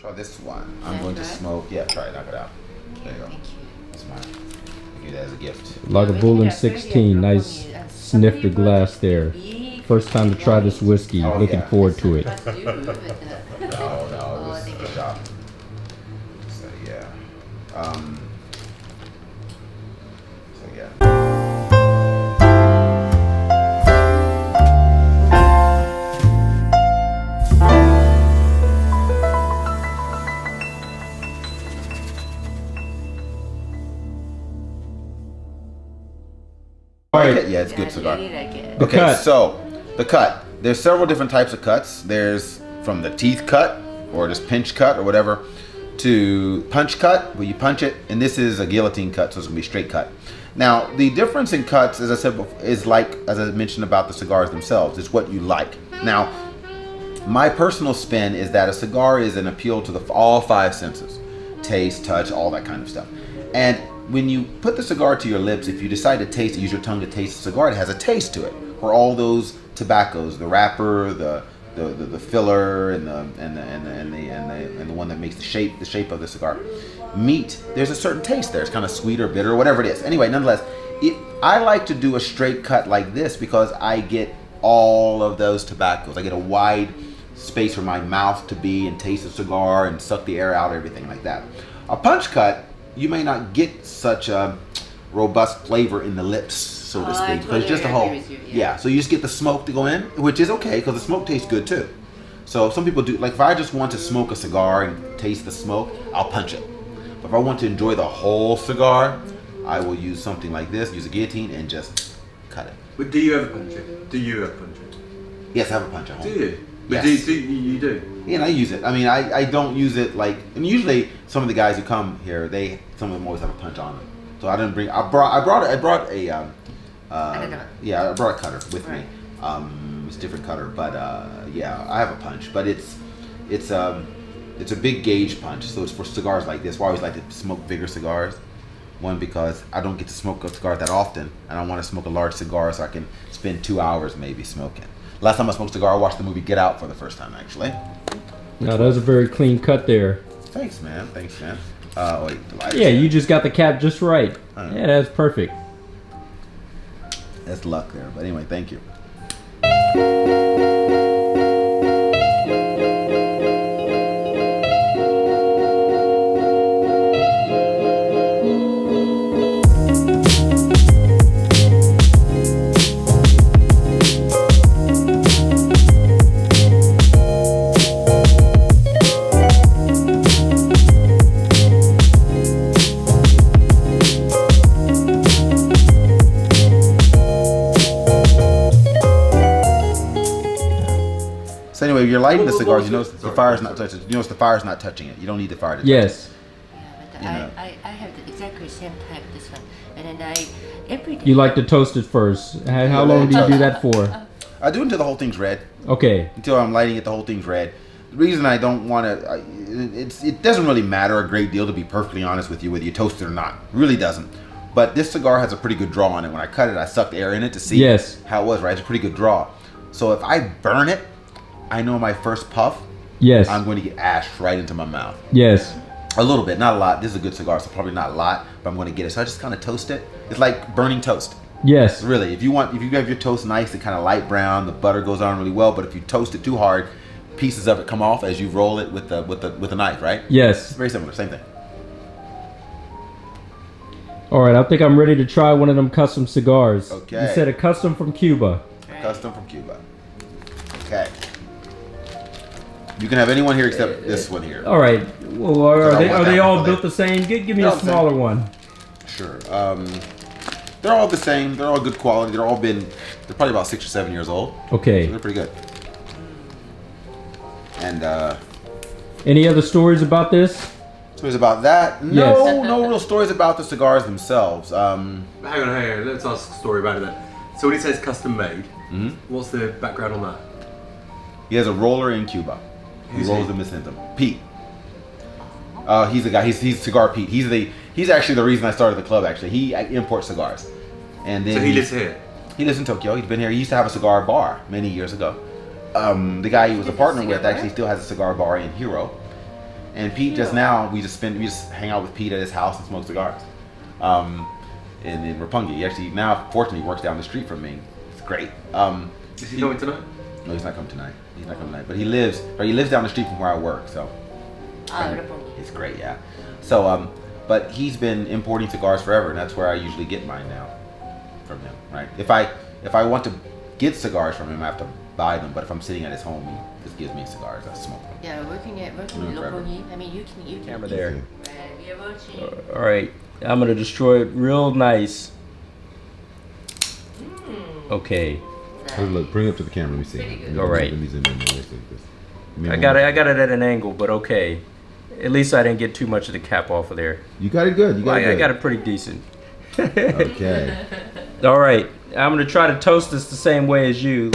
Try this one. I'm going to smoke. Yeah, try it. Knock it out. There you go. Thank you. That's mine. I'll give you that as a gift. Lagavulin 16. Nice sniff the glass there. First time to try this whiskey. Oh, Looking yeah. forward to it. No, this is good job. So yeah. So yeah. Alright. Yeah, it's a good cigar. Really like it. The Okay, cut. so the cut. There's several different types of cuts. There's from the teeth cut, or just pinch cut, or whatever, to punch cut, where you punch it, and this is a guillotine cut, so it's gonna be straight cut. Now, the difference in cuts, as I said before, is like, as I mentioned about the cigars themselves, it's what you like. Now, my personal spin is that a cigar is an appeal to all five senses: taste, touch, all that kind of stuff. And when you put the cigar to your lips, if you decide to taste it, use your tongue to taste the cigar, it has a taste to it. Where all those tobaccos, the wrapper, the filler, and the one that makes the shape of the cigar meet, there's a certain taste there. It's kind of sweet or bitter or whatever it is. Anyway, nonetheless, I like to do a straight cut like this because I get all of those tobaccos. I get a wide space for my mouth to be and taste the cigar and suck the air out, everything like that. A punch cut, you may not get such a robust flavor in the lips, so to speak, because it's just a whole, yeah. So you just get the smoke to go in, which is okay because the smoke tastes good too. So some people do, like if I just want to smoke a cigar and taste the smoke, I'll punch it. But if I want to enjoy the whole cigar, I will use something like this, use a guillotine, and just cut it. But do you ever punch it? Do you ever punch it? Yes, I have a punch at home. Do you? But Yes. you do? Yeah, and I use it. I mean, I don't use it like, and usually some of the guys who come here, some of them always have a punch on them. So I didn't bring. I brought a yeah, I brought a cutter with me. It's a different cutter, but yeah, I have a punch, but it's a big gauge punch, so it's for cigars like this. Why I always like to smoke bigger cigars. One, because I don't get to smoke a cigar that often, and I want to smoke a large cigar so I can spend 2 hours maybe smoking. Last time I smoked a cigar, I watched the movie Get Out for the first time, actually. Now, that was a very clean cut there. Thanks, man. Thanks, man. Wait, the lighter's Yeah, there. you just got the cap just right. Yeah, that's perfect. That's luck there. But anyway, thank you. So anyway, you're lighting the cigars. You notice the fire's not touching. You notice the fire's not touching it. You don't need the fire to touch Yes. Yeah, but You know. I have the exactly same type, this one. And then every day. You like to toast it first. How long do you do that for? it. I do until the whole thing's red. Okay. Until I'm lighting it, the whole thing's red. The reason I don't want to, it doesn't really matter a great deal, to be perfectly honest with you, whether you toast it or not. It really doesn't. But this cigar has a pretty good draw on it. When I cut it, I sucked air in it to see Yes. how it was, right? It's a pretty good draw. So if I burn it, I know my first puff, Yes. I'm going to get ash right into my mouth. Yes. A little bit, not a lot. This is a good cigar, so probably not a lot, but I'm going to get it. So I just kind of toast it. It's like burning toast. Yes. Really, if you have your toast nice and kind of light brown, the butter goes on really well. But if you toast it too hard, pieces of it come off as you roll it with the knife, right? It's Yes. very similar, same thing. All right, I think I'm ready to try one of them custom cigars. Okay. You said a custom from Cuba. Custom from Cuba. Okay. You can have anyone here except this one here. All right. Well, are I they want that all one. built the same? Give me They're a all the same. smaller one. Sure. They're all the same. They're all good quality. They're probably about 6 or 7 years old. Okay. They're pretty good. And Any other stories about this? stories about that? No, no real stories about the cigars themselves. Hang on. Let's ask a story about it then. So when he says custom made, what's the background on that? He has a roller in Cuba. He Who's rolls he? them and sends them. Pete. He's the guy. He's Cigar Pete. He's actually the reason I started the club. Actually, he imports cigars, and then So he lives here. He lives in Tokyo. He's been here. He used to have a cigar bar many years ago. The guy he was a partner with actually still has a cigar bar in Hiro, And Pete just now, we just hang out with Pete at his house and smoke cigars. In Roppongi. He actually now, fortunately, works down the street from me. It's great. Is he coming tonight? No, he's not coming tonight. He's not coming tonight. But he lives down the street from where I work. So it's great, yeah. So, but he's been importing cigars forever, and that's where I usually get mine now from him. Right? If I want to get cigars from him, I have to buy them. But if I'm sitting at his home, he just gives me cigars. I smoke them. Yeah, working in Roppongi. I mean, you can. Camera there. We are watching. All right, I'm gonna destroy it real nice. Okay. Look, bring it up to the camera. Let me see. Pretty good. All right. Let me zoom in. I got it at an angle, but okay. At least I didn't get too much of the cap off of there. You got it good. I got it pretty decent. Okay. All right, I'm gonna try to toast this the same way as you.